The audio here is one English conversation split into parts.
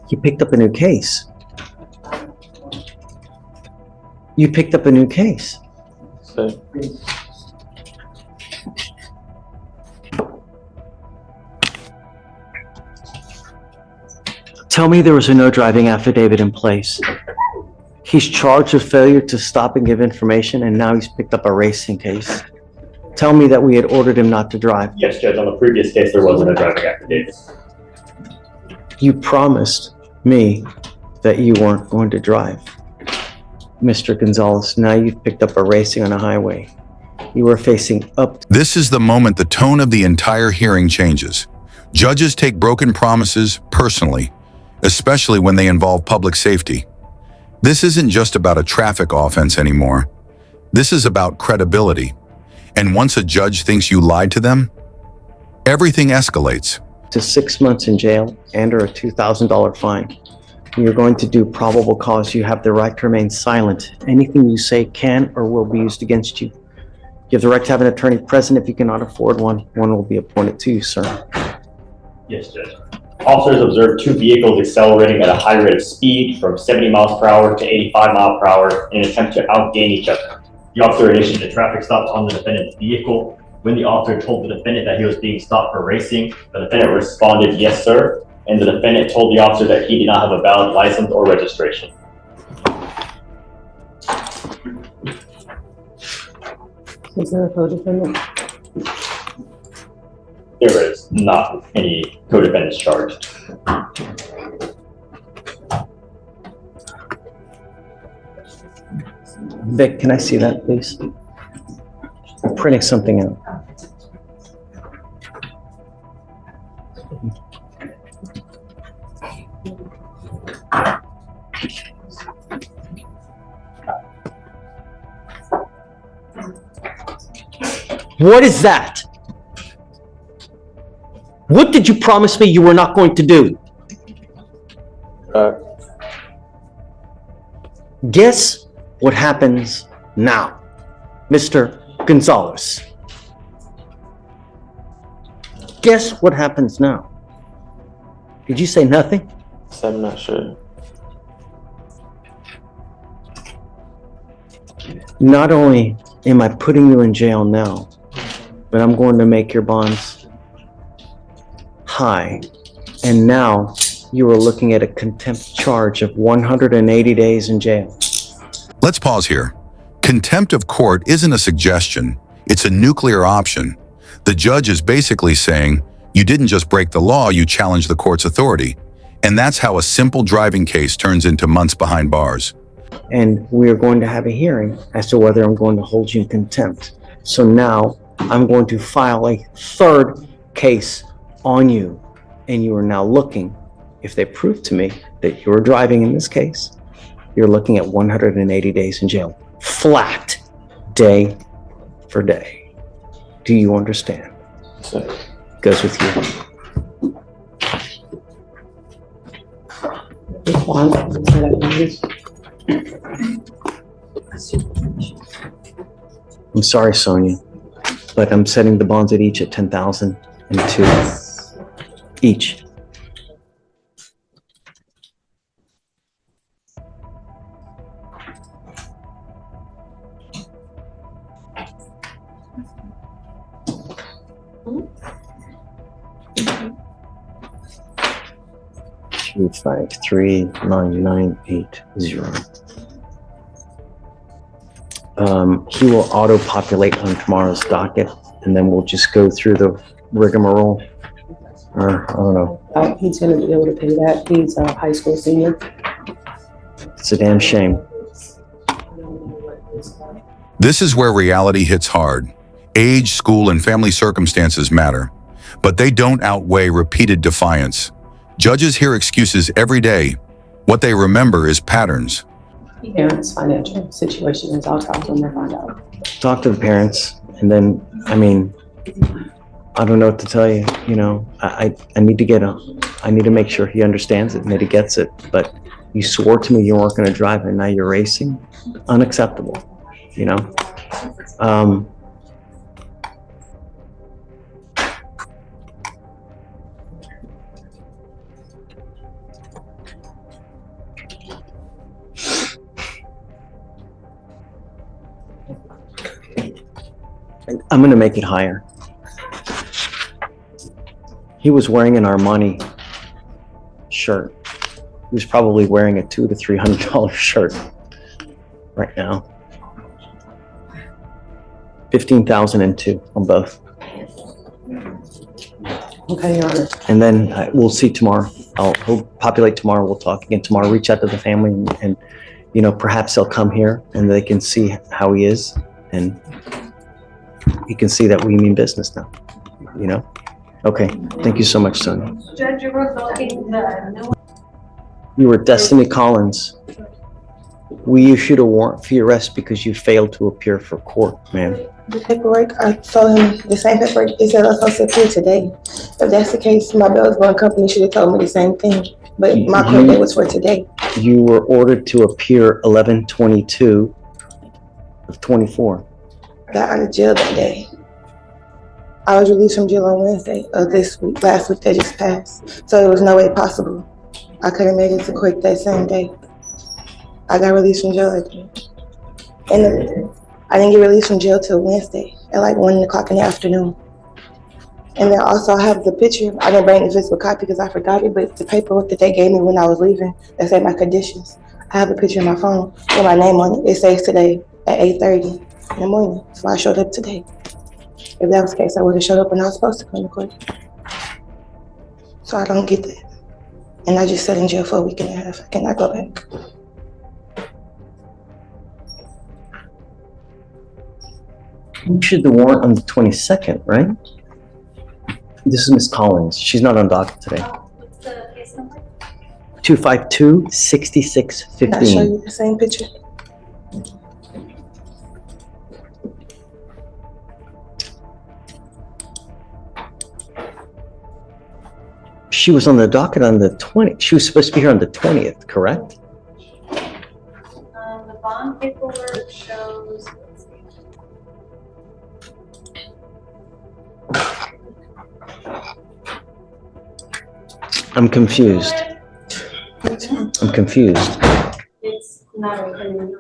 You picked up a new case. You picked up a new case. So, Tell me there was a no driving affidavit in place. He's charged with failure to stop and give information, and now he's picked up a racing case. Tell me that we had ordered him not to drive. Yes, Judge, on the previous case, there wasn't a driving affidavit. You promised me that you weren't going to drive. Mr. Gonzalez, now you've picked up a racing on a highway. You are facing up. This is the moment the tone of the entire hearing changes. Judges take broken promises personally, especially when they involve public safety. This isn't just about a traffic offense anymore. This is about credibility. And once a judge thinks you lied to them, everything escalates. To 6 months in jail and or a $2,000 fine. You're going to do probable cause. You have the right to remain silent. Anything you say can or will be used against you. You have the right to have an attorney present. If you cannot afford one, one will be appointed to you, sir. Yes, Judge. Officers observed two vehicles accelerating at a high rate of speed from 70 miles per hour to 85 miles per hour in an attempt to outgain each other. The officer initiated a traffic stop on the defendant's vehicle. When the officer told the defendant that he was being stopped for racing, the defendant responded, "Yes, sir," and the defendant told the officer that he did not have a valid license or registration. Is there a co-defendant? There is not any co-defendants charged. Vic, can I see that, please? I'm printing something out. What is that? What did you promise me you were not going to do? Guess what happens now, Mr. Gonzalez? Guess what happens now? Did you say nothing? so I'm not sure. Not only am I putting you in jail now, but I'm going to make your bonds high. And now you are looking at a contempt charge of 180 days in jail. Let's pause here. Contempt of court isn't a suggestion, it's a nuclear option. The judge is basically saying, you didn't just break the law, you challenged the court's authority. And that's how a simple driving case turns into months behind bars. And we are going to have a hearing as to whether I'm going to hold you in contempt. So now I'm going to file a third case on you. And you are now looking, if they prove to me that you're driving in this case, you're looking at 180 days in jail. Flat, day for day. Do you understand? So, Goes with you. I'm sorry, Sonia, but I'm setting the bonds at each at 10,000 and 2 each. Two, 5, 3, 9, 9, 8, 0. He will auto-populate on tomorrow's docket, and then we'll just go through the rigmarole. Or, I don't know. He's gonna be able to pay that. He's a high school senior. It's a damn shame. This is where reality hits hard. Age, school, and family circumstances matter, but they don't outweigh repeated defiance. Judges hear excuses every day. What they remember is patterns. Parents' financial situation is, I'll talk to them and find out. Talk to the parents, and then, I mean, I don't know what to tell you. You know, I need to I need to make sure he understands it and that he gets it. But you swore to me you weren't going to drive, and now you're racing. Unacceptable. You know. I'm gonna make it higher. He was wearing an Armani shirt. He was probably wearing a $200 to $300 shirt right now. 15,002 on both. Okay, Your Honor. And then we'll see tomorrow. He'll populate tomorrow. We'll talk again tomorrow. Reach out to the family and you know, perhaps they'll come here and they can see how he is and he can see that we mean business now, you know? Okay, thank you so much, Sonia. Judge, you were voting the new. You were Destiny Collins. We issued a warrant for your arrest because you failed to appear for court, ma'am. The paperwork, I told him the same paperwork. It said I was supposed to appear today. If that's the case, my bail's bond company should have told me the same thing. But my court date was for today. You were ordered to appear 11/22 of 24. I got out of jail that day. I was released from jail on Wednesday of this week, last week that just passed. So there was no way possible. I could have made it to court that same day. I got released from jail that day. And I didn't get released from jail till Wednesday at like 1 o'clock in the afternoon. And then also I have the picture. I didn't bring the physical copy because I forgot it, but the paperwork that they gave me when I was leaving, that said my conditions. I have a picture in my phone with my name on it. It says today at 8:30 in the morning. So I showed up today. If that was the case, I would have showed up when I was supposed to come to court. So I don't get that. And I just sat in jail for a week and a half. I cannot go back. You issued the warrant on the 22nd, right? This is Miss Collins. She's not on docket today. What's the case number? 252-6615. Can I show you the same picture? She was on the docket on the 20th. She was supposed to be here on the 20th, correct? The bond paperwork shows, let's see. I'm confused. I'm confused. It's not opening.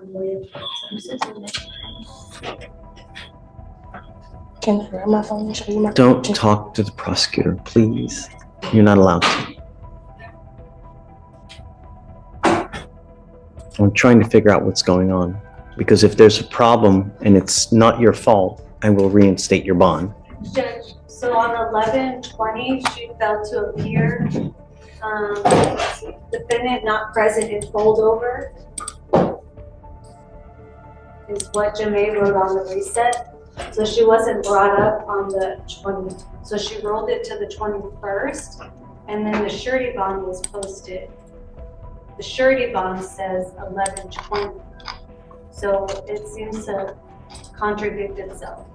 Can I grab my phone and show you my Don't picture? talk to the prosecutor, please. You're not allowed to. I'm trying to figure out what's going on. Because if there's a problem and it's not your fault, I will reinstate your bond. Judge, so on 11/20, she failed to appear. Defendant not present in holdover is what Jaye wrote on the reset. So she wasn't brought up on the 20th. So she rolled it to the 21st, and then the surety bond was posted. The surety bond says 11/20. So it seems to contradict itself.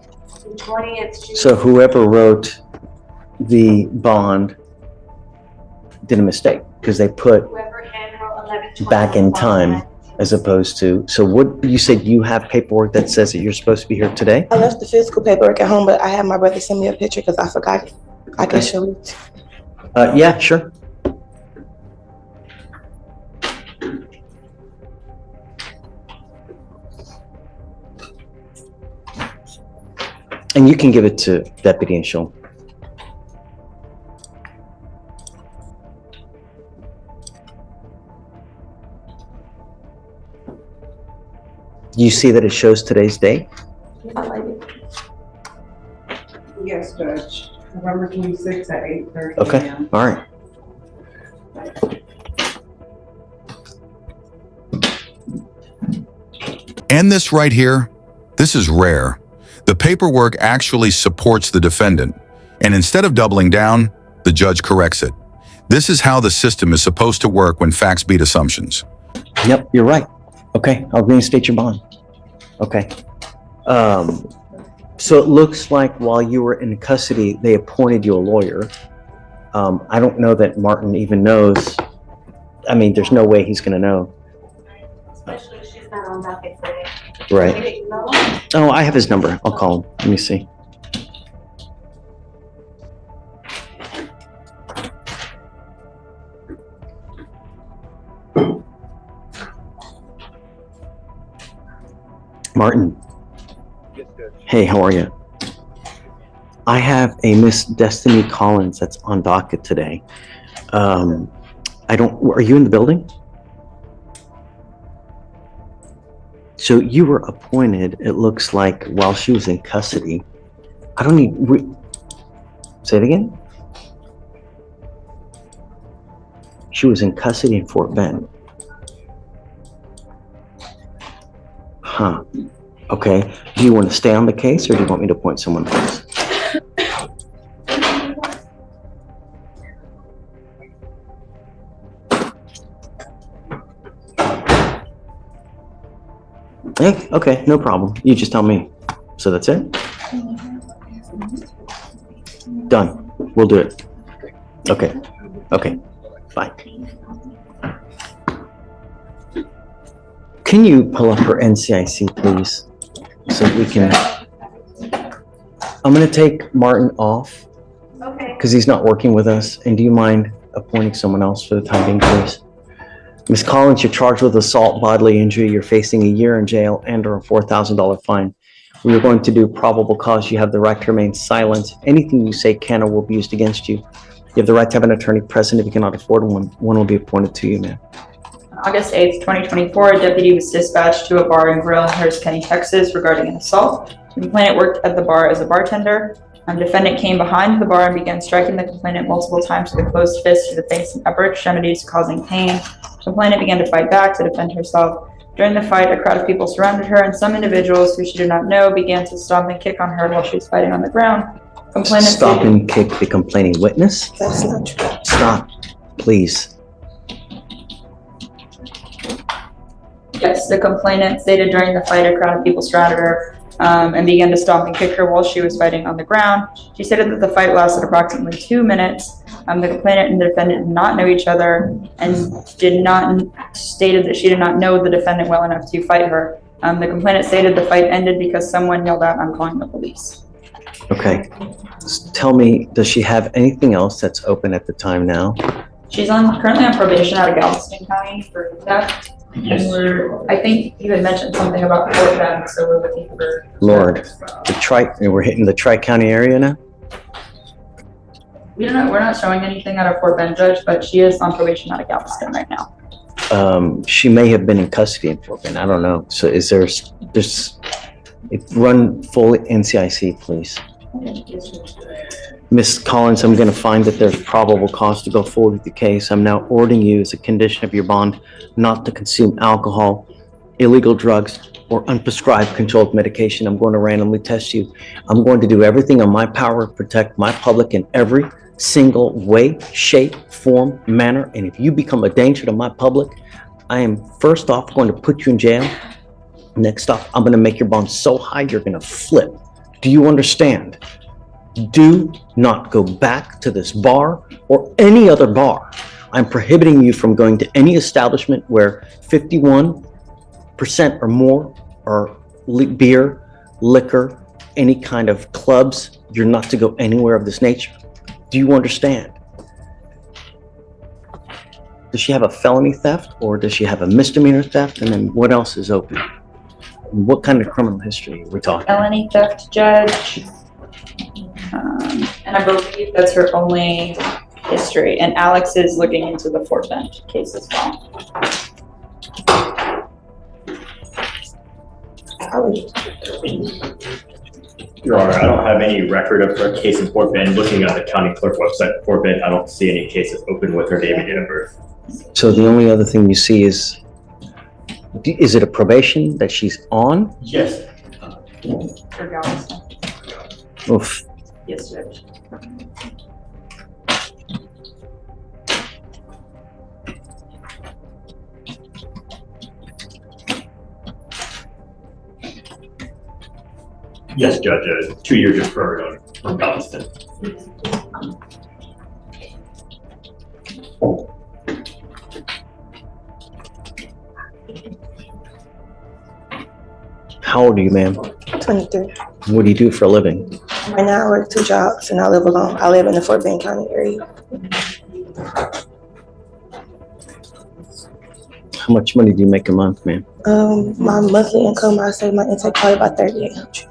The 20th, she. So whoever wrote the bond did a mistake because they put Whoever handwrote 11/20. back in time as opposed to, so what, you said you have paperwork that says that you're supposed to be here today? I left the physical paperwork at home, but I had my brother send me a picture because I forgot it. I can show it. Yeah, sure. And you can give it to Deputy and she'll. Do you see that it shows today's date? I like it. Yes, Judge. November 26th at 8:30 Okay, a.m. all right. And this right here, this is rare. The paperwork actually supports the defendant, and instead of doubling down, the judge corrects it. This is how the system is supposed to work when facts beat assumptions. Yep, you're right. Okay, I'll reinstate your bond. Okay. So it looks like while you were in custody, they appointed you a lawyer. I don't know that Martin even knows. I mean, there's no way he's gonna know. Especially if she's not on docket today. Right. Maybe email her? Oh, I have his number. I'll call him. Let me see. Martin. Hey, how are you? I have a Miss Destiny Collins that's on docket today. Are you in the building? So you were appointed, it looks like, while she was in custody. I don't need, say it again? She was in custody in Fort Bend. Huh. Okay. Do you want to stay on the case or do you want me to appoint someone else? Hey, okay, no problem. You just tell me. So that's it? Done. We'll do it. Okay. Okay. Bye. Can you pull up her NCIC, please? So we can. I'm going to take Martin off Okay. because he's not working with us. And do you mind appointing someone else for the time being, please? Ms. Collins, you're charged with assault, bodily injury. You're facing a year in jail and or a $4,000 fine. We are going to do probable cause. You have the right to remain silent. Anything you say can or will be used against you. You have the right to have an attorney present. If you cannot afford one will be appointed to you, ma'am. August 8th, 2024, a deputy was dispatched to a bar and grill in Harris County, Texas regarding an assault. The complainant worked at the bar as a bartender. Defendant came behind the bar and began striking the complainant multiple times with a closed fist to the face and upper extremities, causing pain. Complainant began to fight back to defend herself. During the fight, a crowd of people surrounded her, and some individuals who she did not know began to stomp and kick on her while she was fighting on the ground. Complainant Stop and kick the complaining witness. That's not true. Stop, please. Yes, the complainant stated during the fight, a crowd of people surrounded her and began to stomp and kick her while she was fighting on the ground. She stated that the fight lasted approximately 2 minutes. The complainant and the defendant did not know each other and stated that she did not know the defendant well enough to fight her. The complainant stated the fight ended because someone yelled out, "I'm calling the police." Okay. Tell me, does she have anything else that's open at the time now? She's currently on probation out of Galveston County for theft. Yes. And I think you had mentioned something about Fort Bend, so we're looking for. Lord, we're hitting the Tri-County area now? We're not showing anything out of Fort Bend, Judge, but she is on probation out of Galveston right now. She may have been in custody in Fort Bend. I don't know. So is run full NCIC, please. Ms. Collins, I'm going to find that there's probable cause to go forward with the case. I'm now ordering you as a condition of your bond not to consume alcohol, illegal drugs, or unprescribed controlled medication. I'm going to randomly test you. I'm going to do everything in my power to protect my public in every single way, shape, form, manner. And if you become a danger to my public, I am first off going to put you in jail. Next off, I'm going to make your bond so high you're going to flip. Do you understand? Do not go back to this bar or any other bar. I'm prohibiting you from going to any establishment where 51% or more are beer, liquor, any kind of clubs. You're not to go anywhere of this nature. Do you understand? Does she have a felony theft or does she have a misdemeanor theft? And then what else is open? What kind of criminal history are we talking? Felony theft, Judge. And I believe that's her only history. And Alex is looking into the Fort Bend case as well. Your Honor, I don't have any record of her case in Fort Bend. Looking at the county clerk website for Fort Bend, I don't see any cases open with her name and date of birth. So the only other thing you see is it a probation that she's on? Yes. For Galveston. Oof. Yes, Judge. Yes, Judge, 2 years deferred on Galveston. How old are you, ma'am? 23. What do you do for a living? Right now I work 2 jobs and I live alone. I live in the Fort Bend County area. How much money do you make a month, ma'am? My monthly income, I say my intake probably about $3,800.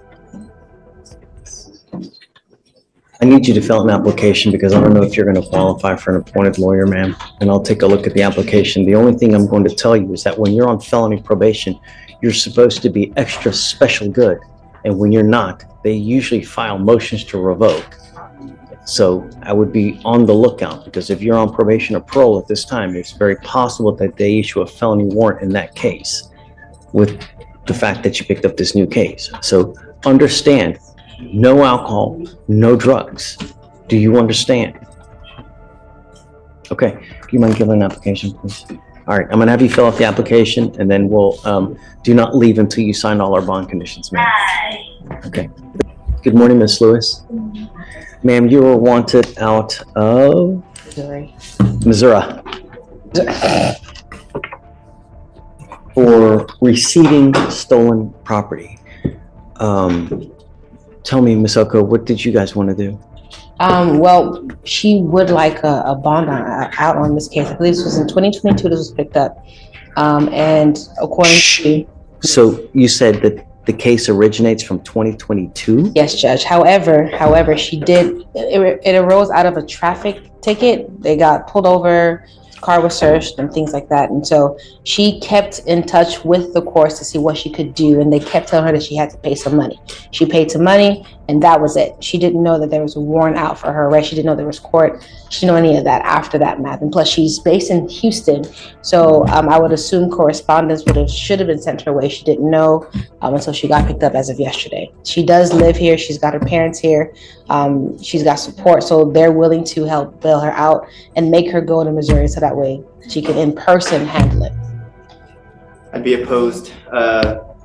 I need you to fill out an application because I don't know if you're going to qualify for an appointed lawyer, ma'am. And I'll take a look at the application. The only thing I'm going to tell you is that when you're on felony probation, you're supposed to be extra special good. And when you're not, they usually file motions to revoke. So I would be on the lookout because if you're on probation or parole at this time, it's very possible that they issue a felony warrant in that case with the fact that you picked up this new case. So understand, no alcohol, no drugs. Do you understand? Okay, do you mind giving an application, please? All right, I'm gonna have you fill out the application and then we'll, do not leave until you sign all our bond conditions, ma'am. Okay. Good morning, Miss Lewis. Ma'am, you were wanted out of Missouri for receiving stolen property. Tell me, Miss Oko, what did you guys want to do? Well, she would like a bond out on this case. I believe this was in 2022 this was picked up. And according to... So you said that the case originates from 2022? Yes, Judge. However, she did, it arose out of a traffic ticket. They got pulled over, car was searched and things like that. And so she kept in touch with the courts to see what she could do. And they kept telling her that she had to pay some money. She paid some money and that was it. She didn't know that there was a warrant out for her arrest. She didn't know there was court. She didn't know any of that after that math. And plus she's based in Houston. So I would assume correspondence should have been sent her way. She didn't know until she got picked up as of yesterday. She does live here. She's got her parents here. She's got support. So they're willing to help bail her out and make her go to Missouri so that way she can in person handle it. I'd be opposed,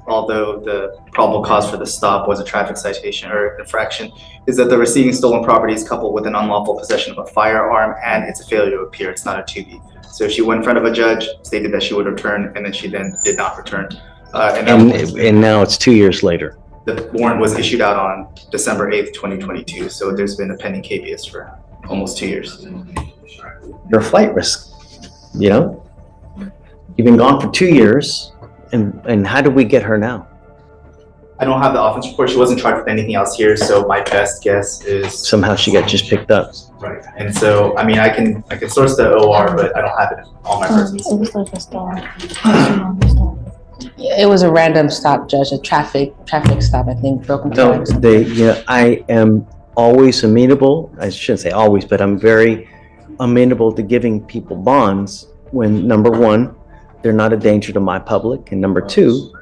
although the probable cause for the stop was a traffic citation or infraction, is that the receiving stolen property is coupled with an unlawful possession of a firearm and it's a failure to appear. It's not a 2B. So she went in front of a judge, stated that she would return, and then she did not return. And now it's 2 years later. The warrant was issued out on December 8th, 2022. So there's been a pending habeas for almost 2 years. You're a flight risk, you know? You've been gone for 2 years, and how did we get her now? I don't have the offense report. She wasn't charged with anything else here, so my best guess is Somehow she got just picked up. right. And so, I mean, I can source the OR, but I don't have it in all my persons. It was like a stop. It was a random stop, Judge, a traffic stop, I think, broken No, tags. I am always amenable, I shouldn't say always, but I'm very amenable to giving people bonds when, number one, they're not a danger to my public, and number two,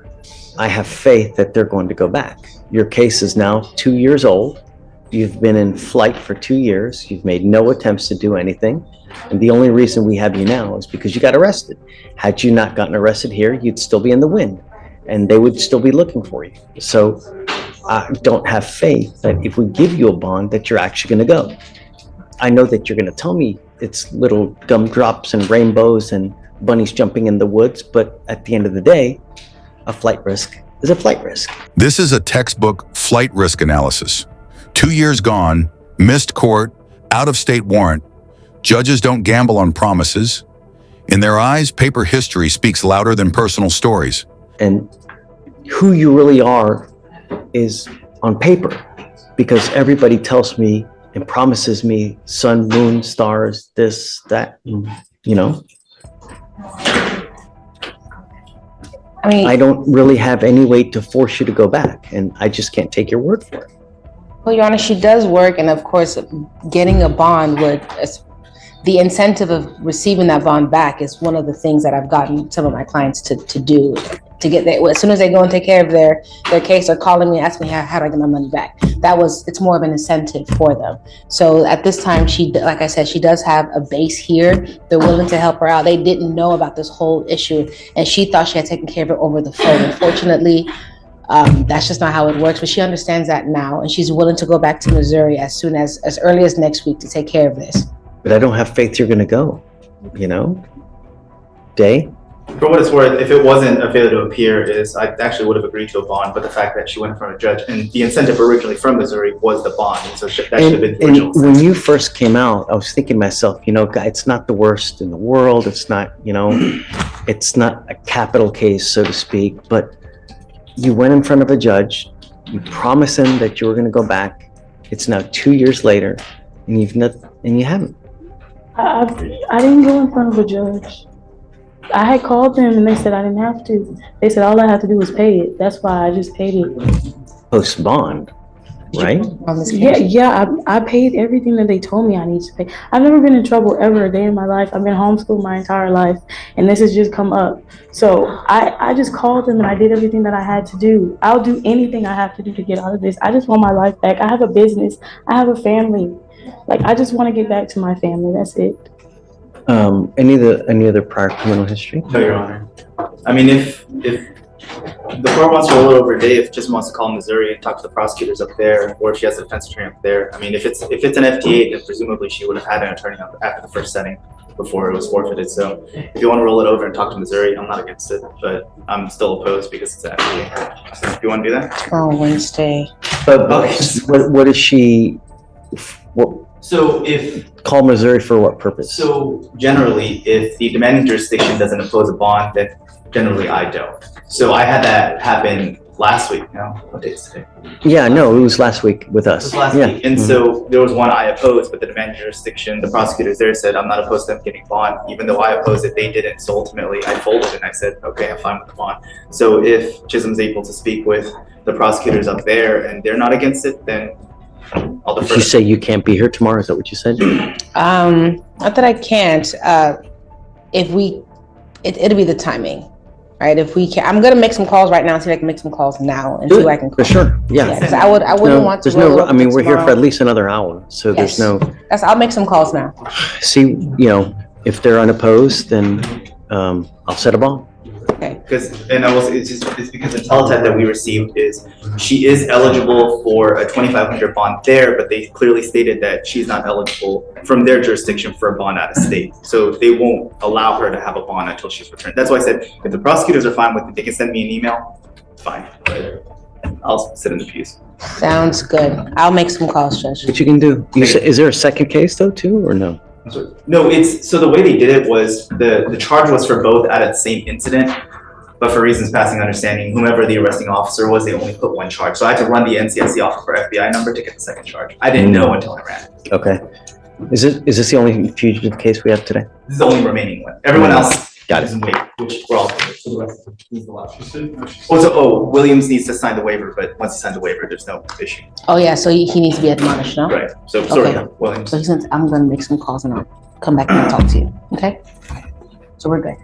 I have faith that they're going to go back. Your case is now 2 years old. You've been in flight for 2 years. You've made no attempts to do anything. And the only reason we have you now is because you got arrested. Had you not gotten arrested here, you'd still be in the wind and they would still be looking for you. So I don't have faith that if we give you a bond that you're actually going to go. I know that you're going to tell me it's little gumdrops and rainbows and bunnies jumping in the woods, but at the end of the day, a flight risk is a flight risk. This is a textbook flight risk analysis. 2 years gone, missed court, out-of-state warrant. Judges don't gamble on promises. In their eyes, paper history speaks louder than personal stories. And who you really are is on paper, because everybody tells me and promises me sun, moon, stars, this, that, you know. I mean, I don't really have any way to force you to go back, and I just can't take your word for it. well, Your Honor, she does work, and of course, getting a bond the incentive of receiving that bond back is one of the things that I've gotten some of my clients to do, to get that. As soon as they go and take care of their case, they're calling me, asking me, how do I get my money back? It's more of an incentive for them. So at this time, like I said, she does have a base here. They're willing to help her out. They didn't know about this whole issue, and she thought she had taken care of it over the phone. Unfortunately, that's just not how it works, but she understands that now, and she's willing to go back to Missouri as early as next week to take care of this. But I don't have faith you're going to go, you know? Day? For what it's worth, if it wasn't a failure to appear, I actually would have agreed to a bond, but the fact that she went in front of a judge, and the incentive originally from Missouri was the bond, and so that should have been the original. And when you first came out, I was thinking to myself, you know, it's not the worst in the world. It's not, you know, it's not a capital case, so to speak, but you went in front of a judge, you promised him that you were going to go back, It's now 2 years later, and you haven't. I didn't go in front of a judge. I had called them and they said I didn't have to. They said all I had to do was pay it. That's why I just paid it. Post bond, right? Yeah, I paid everything that they told me I need to pay. I've never been in trouble ever a day in my life. I've been homeschooled my entire life, and this has just come up. So I just called them and I did everything that I had to do. I'll do anything I have to do to get out of this. I just want my life back. I have a business. I have a family. Like, I just want to get back to my family. That's it. Any other prior criminal history? No, Your Honor. I mean, if the court wants to roll it over a day, if it just wants to call Missouri and talk to the prosecutors up there, or if she has a defense attorney up there. I mean, if it's an FTA, then presumably she would have had an attorney after the first setting before it was forfeited. So if you want to roll it over and talk to Missouri, I'm not against it, but I'm still opposed because it's an FTA. So if you want to do that? Oh, Wednesday. But what is she? So if Call Missouri for what purpose? So generally, if the demanding jurisdiction doesn't impose a bond, then generally I don't. So I had that happen last week. No, what day is today? Yeah, no, it was last week with us. It was last Yeah. week. And so there was one I opposed, but the demanding jurisdiction, the prosecutors there said, I'm not opposed to them getting bond. Even though I opposed it, they didn't. So ultimately I folded and I said, okay, I'm fine with the bond. So if Chisholm's able to speak with the prosecutors up there and they're not against it, then I'll Did defer. you say you can't be here tomorrow? Is that what you said? Not that I can't. It'll be the timing, right? If we can, I'm gonna make some calls right now. See if I can make some calls now and see who I can call. For sure, yeah. Because I wouldn't want to. There's no, roll I mean, over we're here for tomorrow. at least another hour, so there's Yes. no, I'll make some calls now. see, if they're unopposed, then I'll set a bond. Okay. Because, and I will say, it's because the teletype that we received is, she is eligible for a 2,500 bond there, but they clearly stated that she's not eligible from their jurisdiction for a bond out of state. So they won't allow her to have a bond until she's returned. That's why I said, if the prosecutors are fine with it, they can send me an email, fine. But I'll sit in the pews. Sounds good. I'll make some calls, Judge. What you can do, is there a second case though, too, or no? No, so the way they did it was, the charge was for both at the same incident, but for reasons passing understanding, whomever the arresting officer was, they only put one charge. So I had to run the NCIC off of her FBI number to get the second charge. I didn't know until I ran it. Okay. Is this the only fugitive case we have today? This is the only remaining one. Everyone else Got it. is in wait, which we're all good. So the rest is the last. Williams needs to sign the waiver, but once he signs the waiver, there's no issue. Oh yeah, so he needs to be admonished, no? Right, so sorry, Okay. Williams. So he says I'm gonna make some calls and I'll come back and talk to you. Okay? So we're good.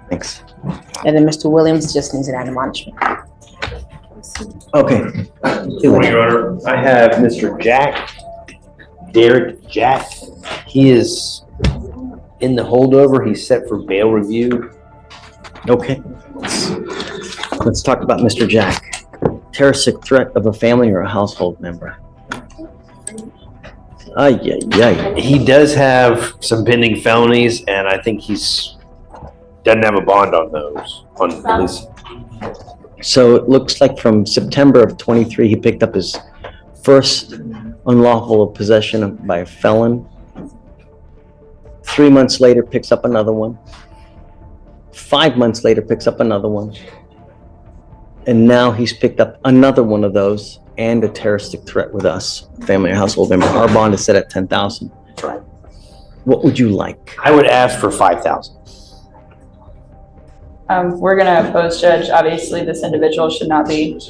Thanks. And then Mr. Williams just needs an admonishment. Okay. Your Honor, I have Mr. Derek Jack. He is in the holdover. He's set for bail review. Okay. Let's talk about Mr. Jack. Terroristic threat of a family or a household member. Yeah. He does have some pending felonies, and I think doesn't have a bond on those, at least. So it looks like from September of 23, he picked up his first unlawful possession by a felon. 3 months later, picks up another one. 5 months later, picks up another one. And now he's picked up another one of those and a terroristic threat with us, family or household member. Our bond is set at $10,000. Right. What would you like? I would ask for $5,000. We're gonna oppose, Judge. Obviously, this individual should not be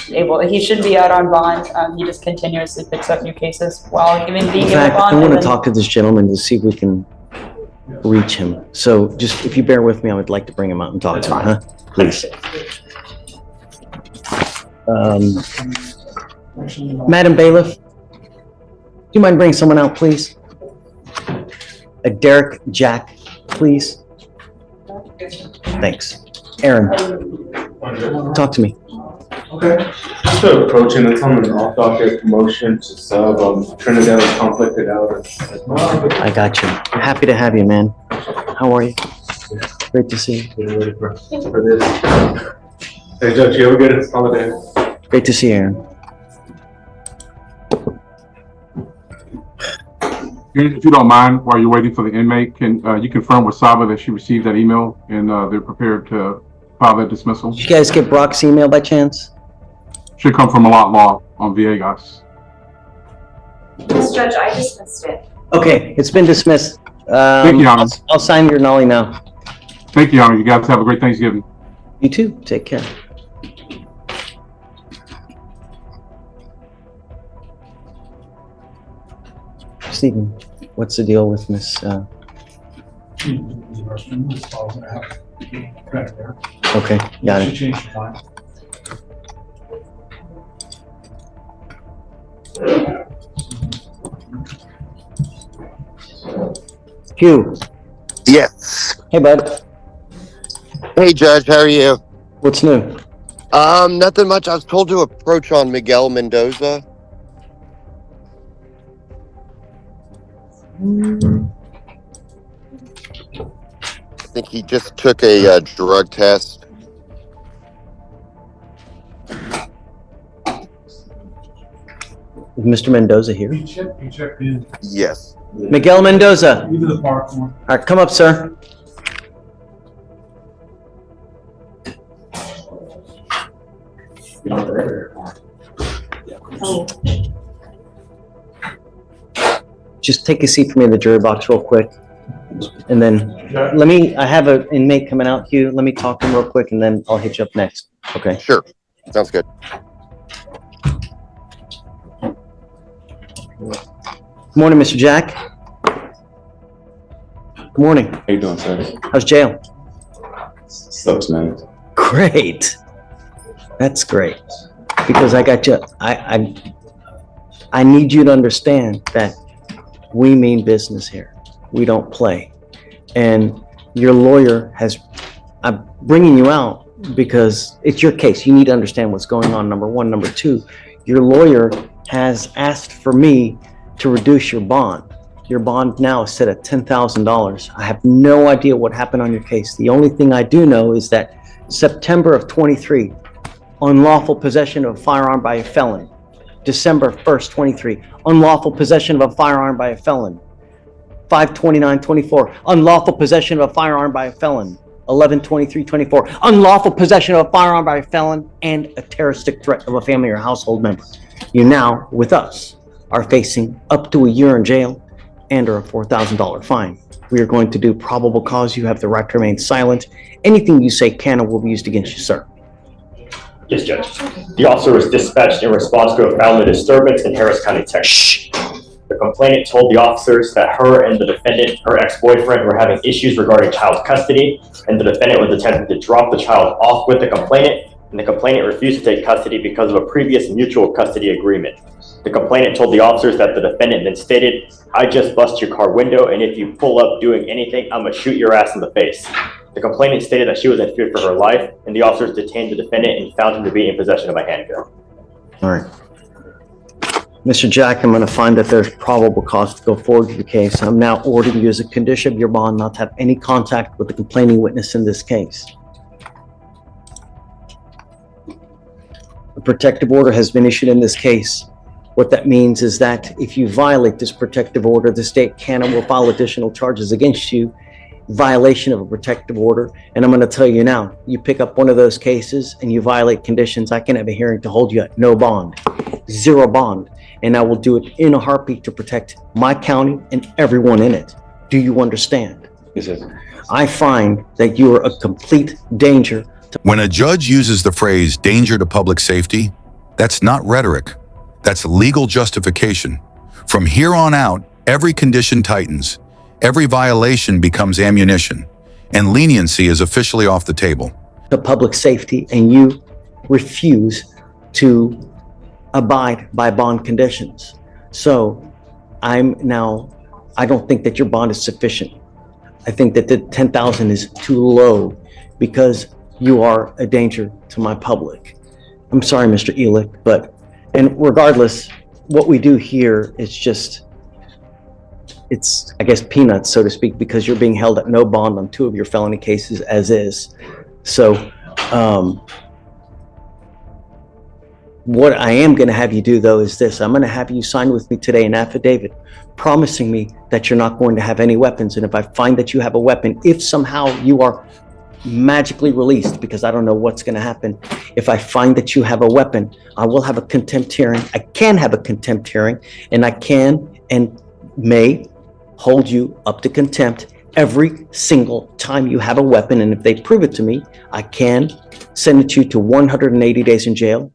he shouldn't be out on bond. He just continuously picks up new cases while being In given a fact, bond. I want and to then- talk to this gentleman to see if we can reach him. So just, if you bear with me, I would like to bring him out and talk to him, huh? Please. Madam Bailiff, do you mind bringing someone out, please? A Derek Jack, please. Thanks. Aaron, talk to me. Okay. So approaching, it's on an off docket promotion to sub, Trinidad conflicted out. I got you. Happy to have you, man. How are you? Great to see you. For this. Hey Judge, you have a good holiday. Great to see you, Aaron. If you don't mind, while you're waiting for the inmate, can you confirm with Saba that she received that email and they're prepared to file that dismissal? Did you guys get Brock's email by chance? Should come from a lot law. on Villegas. Yes, Judge, I dismissed it. Okay, it's been dismissed. Thank you, Your Honor. I'll sign your nollie now. Thank you, Your Honor. You guys have a great Thanksgiving. You too. Take care. Stephen, what's the deal with Miss? Okay, got it. Hugh. Yes. Hey, bud. Hey, Judge, how are you? What's new? Nothing much. I was told to approach on Miguel Mendoza. I think he just took a drug test. Is Mr. Mendoza here? He checked in. Yes. Miguel Mendoza. Into the park one. All right, come up, sir. Just take a seat for me in the jury box real quick. And then I have an inmate coming out, Hugh. Let me talk to him real quick and then I'll hit you up next. Okay. Sure. Sounds good. Good morning, Mr. Jack. Good morning. How you doing, sir? How's jail? Sucks, man. Great. That's great. Because I got you. I need you to understand that we mean business here. We don't play. And your lawyer I'm bringing you out because it's your case. You need to understand what's going on, number one. Number two, your lawyer has asked for me to reduce your bond. Your bond now is set at $10,000. I have no idea what happened on your case. The only thing I do know is that September of 23, unlawful possession of a firearm by a felon. December 1st, 23, unlawful possession of a firearm by a felon. 5/29/24, unlawful possession of a firearm by a felon. 11/23/24, unlawful possession of a firearm by a felon and a terroristic threat of a family or household member. You now, with us, are facing up to a year in jail and or a $4,000 fine. We are going to do probable cause. You have the right to remain silent. Anything you say can and will be used against you, sir. Yes, Judge. The officer was dispatched in response to a family disturbance in Harris County, Texas. The complainant told the officers that her and the defendant, her ex-boyfriend, were having issues regarding child custody, and the defendant was attempting to drop the child off with the complainant, and the complainant refused to take custody because of a previous mutual custody agreement. The complainant told the officers that the defendant then stated, "I just bust your car window, and if you pull up doing anything, I'm gonna shoot your ass in the face." The complainant stated that she was in fear for her life, and the officers detained the defendant and found him to be in possession of a handgun. All right. Mr. Jack, I'm going to find that there's probable cause to go forward with the case. I'm now ordering you as a condition of your bond not to have any contact with the complaining witness in this case. A protective order has been issued in this case. What that means is that if you violate this protective order, the state can and will file additional charges against you, violation of a protective order. And I'm going to tell you now, you pick up one of those cases and you violate conditions, I can have a hearing to hold you at no bond, zero bond. And I will do it in a heartbeat to protect my county and everyone in it. Do you understand? Yes, sir. I find that you are a complete danger. When a judge uses the phrase danger to public safety, that's not rhetoric. That's legal justification. From here on out, every condition tightens. Every violation becomes ammunition, and leniency is officially off the table. To public safety, and you refuse to abide by bond conditions. So I don't think that your bond is sufficient. I think that the 10,000 is too low because you are a danger to my public. I'm sorry, Mr. Elick, and regardless, what we do here is just, it's, I guess, peanuts, so to speak, because you're being held at no bond on 2 of your felony cases as is. So, what I am going to have you do, though, is this. I'm going to have you sign with me today an affidavit promising me that you're not going to have any weapons. And if I find that you have a weapon, if somehow you are magically released because I don't know what's going to happen. If I find that you have a weapon, I will have a contempt hearing. I can have a contempt hearing, and I can and may hold you up to contempt every single time you have a weapon. And if they prove it to me, I can sentence you to 180 days in jail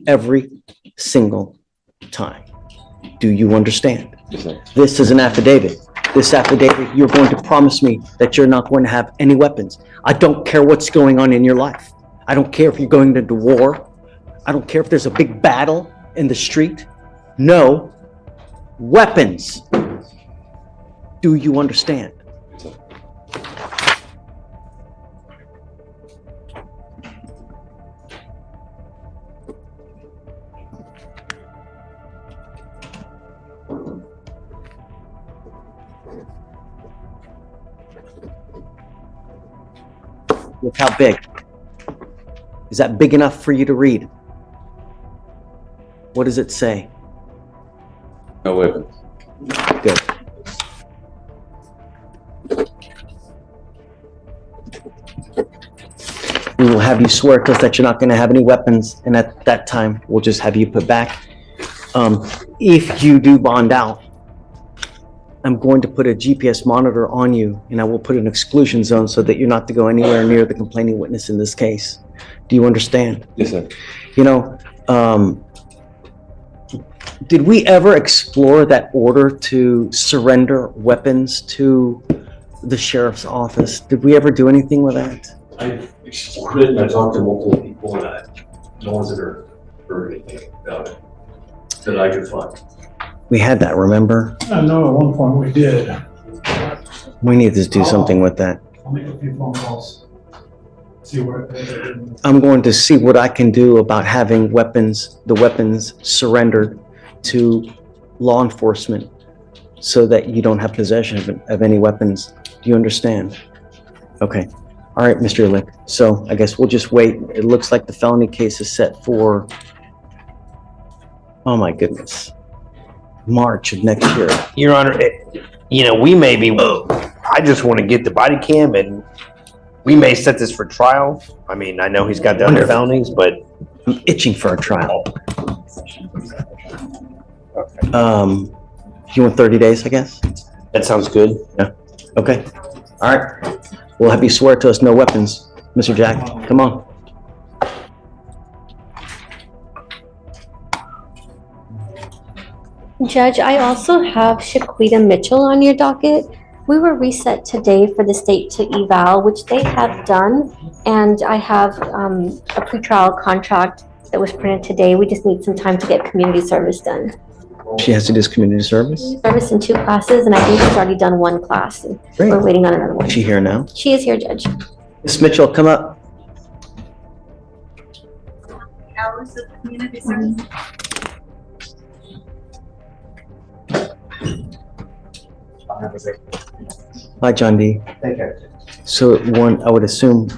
every single time. Do you understand? Yes, sir. This is an affidavit. This affidavit, you're going to promise me that you're not going to have any weapons. I don't care what's going on in your life. I don't care if you're going into war. I don't care if there's a big battle in the street. No weapons. Do you understand? Look how big. Is that big enough for you to read? What does it say? No weapons. Good. We will have you swear to us that you're not going to have any weapons, and at that time, we'll just have you put back. If you do bond out, I'm going to put a GPS monitor on you, and I will put an exclusion zone so that you're not to go anywhere near the complaining witness in this case. Do you understand? Yes, sir. You know, did we ever explore that order to surrender weapons to the sheriff's office? Did we ever do anything with that? I explored it and I talked to multiple people and no one's ever heard anything about it that I could find. We had that, remember? I know at one point we did. We need to do something with that. I'll make a few phone calls. See where. I'm going to see what I can do about having the weapons surrendered to law enforcement so that you don't have possession of any weapons. Do you understand? Okay. All right, Mr. Lick. So I guess we'll just wait. It looks like the felony case is set for, oh my goodness, March of next year. Your Honor, you know, we may be, I just want to get the body cam and we may set this for trial. I mean, I know he's got the other felonies, but I'm itching for a trial. You want 30 days, I guess? that sounds good. Yeah. Okay. All right. We'll have you swear to us no weapons, Mr. Jack. Come on. Judge, I also have Shaquita Mitchell on your docket. We were reset today for the state to eval, which they have done. And I have a pretrial contract that was printed today. We just need some time to get community service done. She has to do this community service? Service in 2 classes, and I think she's already done 1 class. And Great. we're waiting on another one. Is she here now? She is here, Judge. Ms. Mitchell, come up. Hours of community service. Hi, John D. Thank you. So one, I would assume,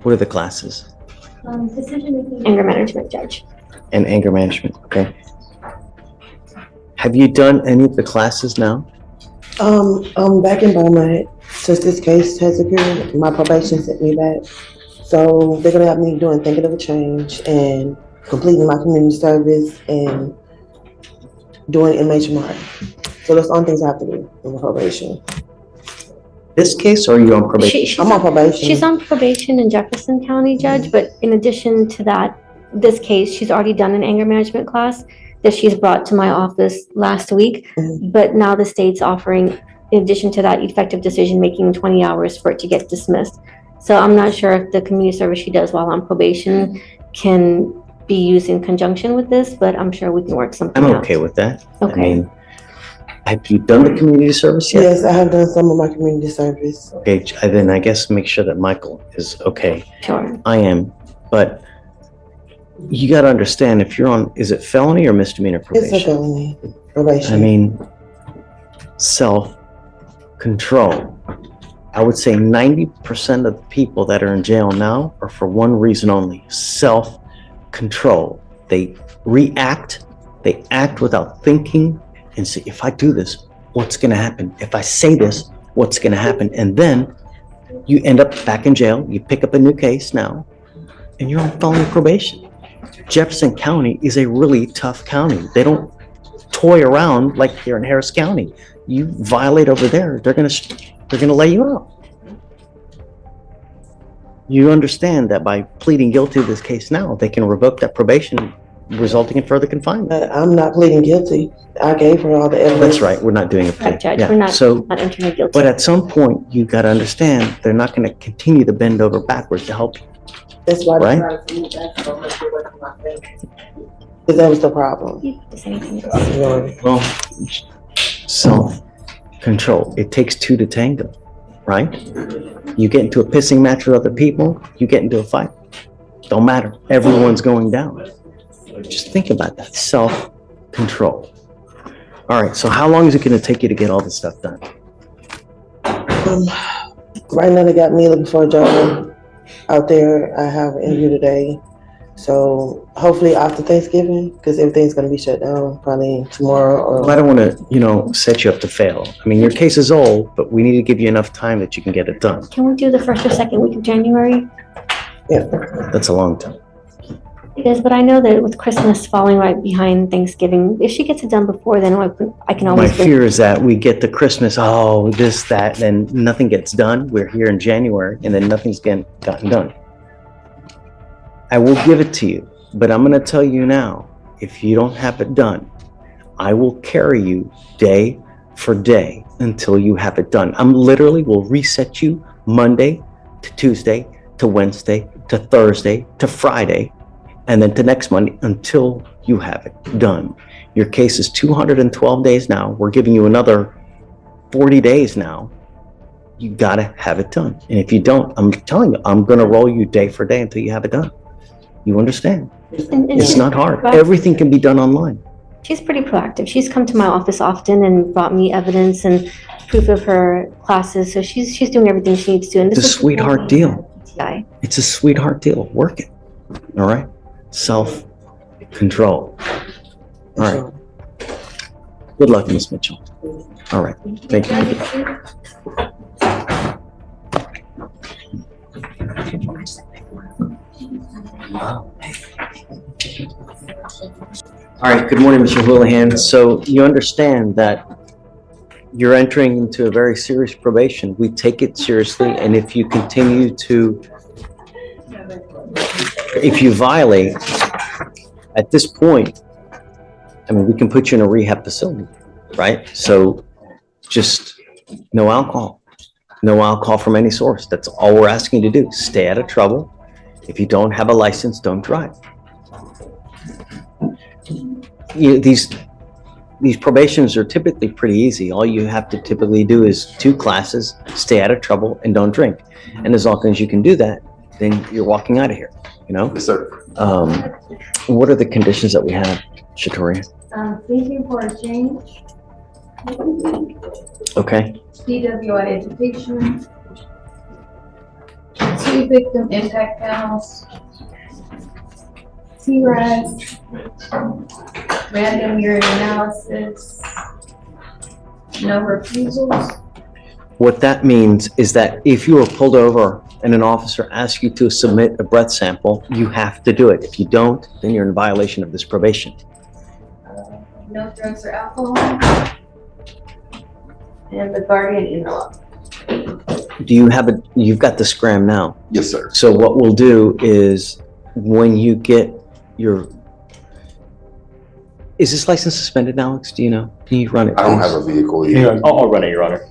what are the classes? Decision making. Anger management, Judge. And anger management, okay. Have you done any of the classes now? Back in Beaumont, since this case has occurred, my probation sent me back. So they're gonna have me doing thinking of a change and completing my community service and doing MHMR. So that's the only things I have to do in my probation. This case, or are you on probation? I'm on probation. She's on probation in Jefferson County, Judge, but in addition to that, this case, she's already done an anger management class that she's brought to my office last week. But now the state's offering, in addition to that, effective decision-making 20 hours for it to get dismissed. So I'm not sure if the community service she does while on probation can be used in conjunction with this, but I'm sure we can work something I'm out. okay with that. Okay. I mean, have you done the community service yet? Yes, I have done some of my community service. Okay, then I guess make sure that Michael is okay. Sure. I am, but you gotta understand, if you're on, is it felony or misdemeanor probation? It's a felony probation. I mean, self-control. I would say 90% of the people that are in jail now are for one reason only: self-control. They react, they act without thinking and say, if I do this, what's gonna happen? If I say this, what's gonna happen? And then You end up back in jail, you pick up a new case now, and you're on felony probation. Jefferson County is a really tough county. They don't toy around like here in Harris County. You violate over there, they're gonna lay you out. You understand that by pleading guilty to this case now, they can revoke that probation, resulting in further confinement. I'm not pleading guilty. I gave her all the evidence. That's right, we're not doing a plea. Right, Judge, Yeah, we're not so, entering a guilty. but at some point, you gotta understand, they're not gonna continue to bend over backwards to help you. That's why Right? that was the problem. Well, self-control. It takes two to tango, right? You get into a pissing match with other people, you get into a fight. Don't matter. Everyone's going down. Just think about that. Self-control. All right, so how long is it gonna take you to get all this stuff done? Right now they got me looking for a job out there. I have an interview today. So hopefully after Thanksgiving, because everything's gonna be shut down probably tomorrow or. Well, I don't wanna, set you up to fail. I mean, your case is old, but we need to give you enough time that you can get it done. Can we do the first or second week of January? Yeah. That's a long time. It is, but I know that with Christmas falling right behind Thanksgiving, if she gets it done before, then I can My always. fear is that we get to Christmas, this, that, and nothing gets done. We're here in January, and then nothing's gotten done. I will give it to you, but I'm gonna tell you now, if you don't have it done, I will carry you day for day until you have it done. I'm literally will reset you Monday to Tuesday to Wednesday to Thursday to Friday, and then to next Monday until you have it done. Your case is 212 days now. We're giving you another 40 days now. You gotta have it done. And if you don't, I'm telling you, I'm gonna roll you day for day until you have it done. You understand? And It's not hard. Right. Everything can be done online. She's pretty proactive. She's come to my office often and brought me evidence and proof of her classes. So she's doing everything she needs to. And It's a sweetheart deal. Yeah. It's a sweetheart deal. Work it. All right? Self-control. All right. Good luck, Miss Mitchell. All right. Thank you. All right, good morning, Mr. Houlihan. So you understand that you're entering into a very serious probation. We take it seriously, and if you continue to, if you violate, at this point, I mean, we can put you in a rehab facility, right? So just no alcohol. No alcohol from any source. That's all we're asking you to do. Stay out of trouble. If you don't have a license, don't drive. These probations are typically pretty easy. All you have to typically do is 2 classes, stay out of trouble, and don't drink. And as long as you can do that, then you're walking out of here, Yes, sir. What are the conditions that we have, Shatoria? Thinking for a change, Okay, DWI education, 2 victim impact panels, TRAS, random urine analysis, no refusals. what that means is that if you are pulled over and an officer asks you to submit a breath sample, you have to do it. If you don't, then you're in violation of this probation. No drugs or alcohol, and the guardian interlock. Do you have you've got the scram now? Yes, sir. So what we'll do is when you get is this license suspended, Alex? Do you know? Can you run it? I don't have a vehicle yet. I'll run it, Your Honor.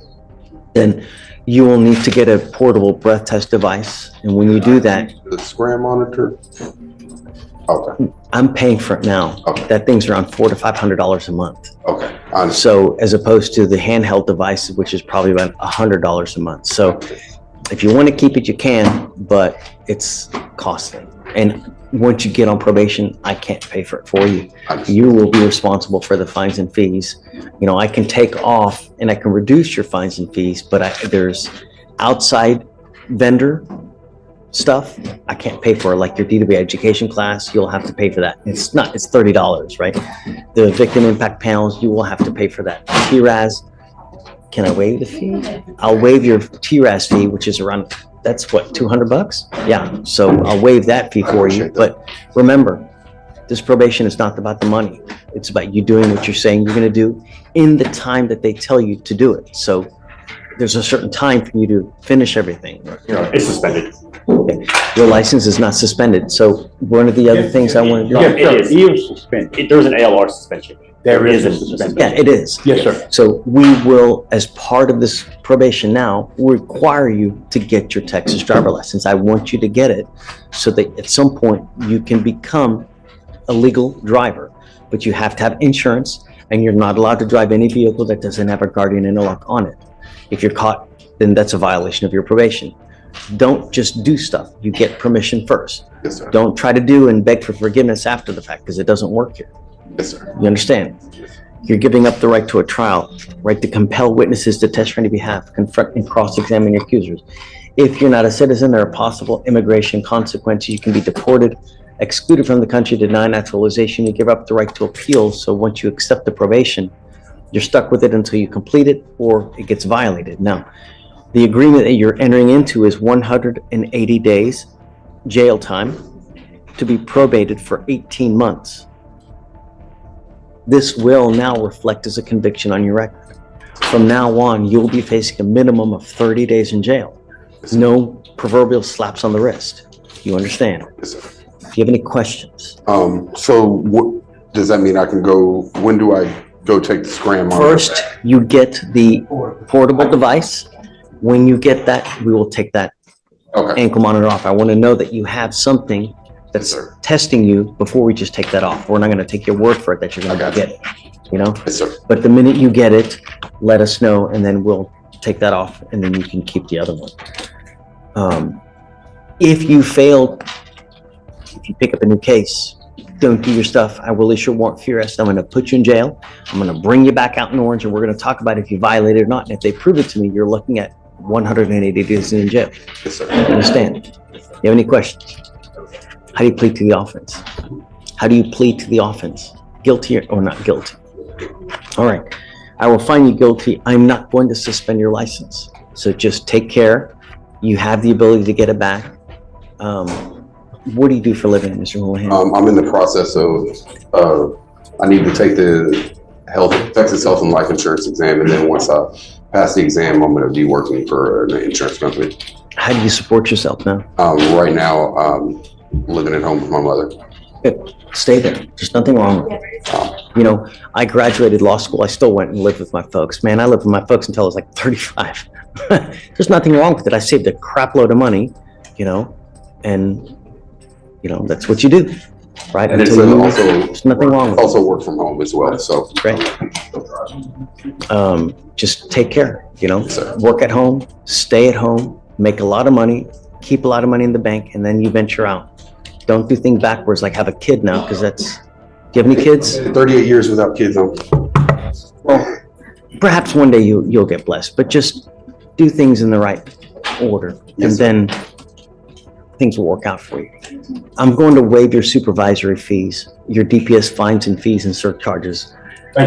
Then you will need to get a portable breath test device. And when you do that, The scram monitor? Okay, I'm paying for it now. Okay. That thing's around $400 to $500 a month. okay. I understand. So as opposed to the handheld device, which is probably about $100 a month. So if you want to keep it, you can, but it's costly. And once you get on probation, I can't pay for it for you. You will be responsible for the fines and fees. I can take off and I can reduce your fines and fees, but there's outside vendor stuff I can't pay for, like your DWI education class. You'll have to pay for that. It's $30, right? The victim impact panels, you will have to pay for that. PRAS, Can I waive the fee? I'll waive your TRAS fee, which is around, that's what, $200? Yeah, so I'll waive that fee for you. But remember, this probation is not about the money. It's about you doing what you're saying you're gonna do in the time that they tell you to do it. So there's a certain time for you to finish everything. It's suspended. Okay. Your license is not suspended. So one of the other things I want to do. No, it is suspended. There was an ALR suspension. There is a suspension. Yeah, it is. Yes, sir. So we will, as part of this probation now, require you to get your Texas driver license. I want you to get it so that at some point you can become a legal driver, but you have to have insurance and you're not allowed to drive any vehicle that doesn't have a guardian interlock on it. If you're caught, then that's a violation of your probation. Don't just do stuff. You get permission first. Yes, sir. Don't try to do and beg for forgiveness after the fact because it doesn't work here. Yes, sir. You understand? You're giving up the right to a trial, right to compel witnesses to testify on your behalf, confront and cross-examine your accusers. If you're not a citizen, there are possible immigration consequences. You can be deported, excluded from the country, denied naturalization. You give up the right to appeal. So once you accept the probation, you're stuck with it until you complete it or it gets violated. Now, the agreement that you're entering into is 180 days jail time to be probated for 18 months. This will now reflect as a conviction on your record. From now on, you'll be facing a minimum of 30 days in jail. No proverbial slaps on the wrist. You understand? Yes, sir. Do you have any questions? So what, does that mean I can go, when do I go take the scram on? First, you get the portable device. When you get that, we will take that ankle monitor off. I want to know that you have something that's testing you before we just take that off. We're not going to take your word for it that you're going to get it, you know? Yes, sir. But the minute you get it, let us know and then we'll take that off and then you can keep the other one. If you fail, if you pick up a new case, don't do your stuff, I will issue a warrant for your arrest. I'm going to put you in jail. I'm going to bring you back out in Orange and we're going to talk about if you violated or not. And if they prove it to me, you're looking at 180 days in jail. Yes, sir. Understand? You have any questions? How do you plead to the offense? How do you plead to the offense? Guilty or not guilty? All right. I will find you guilty. I'm not going to suspend your license. So just take care. You have the ability to get it back. What do you do for a living, Mr. Houlihan? I'm in the process of, I need to take the Texas Health and Life Insurance exam. And then once I pass the exam, I'm going to be working for an insurance company. How do you support yourself now? Right now, living at home with my mother. Good. Stay there. There's nothing wrong with it. You know, I graduated law school. I still went and lived with my folks. Man, I lived with my folks until I was like 35. There's nothing wrong with it. I saved a crap load of money, you know, and, you know, that's what you do, right? And Until you, also, there's nothing wrong with it. Also work from home as well, so. Great. Just take care, you know, work at home, stay at home, make a lot of money, keep a lot of money in the bank, and then you venture out. Don't do things backwards, like have a kid now, because that's, do you have any kids? 38 years without kids. Well, perhaps one day you'll get blessed, but just do things in the right order, and then things will work out for you. I'm going to waive your supervisory fees, your DPS fines and fees and surcharges,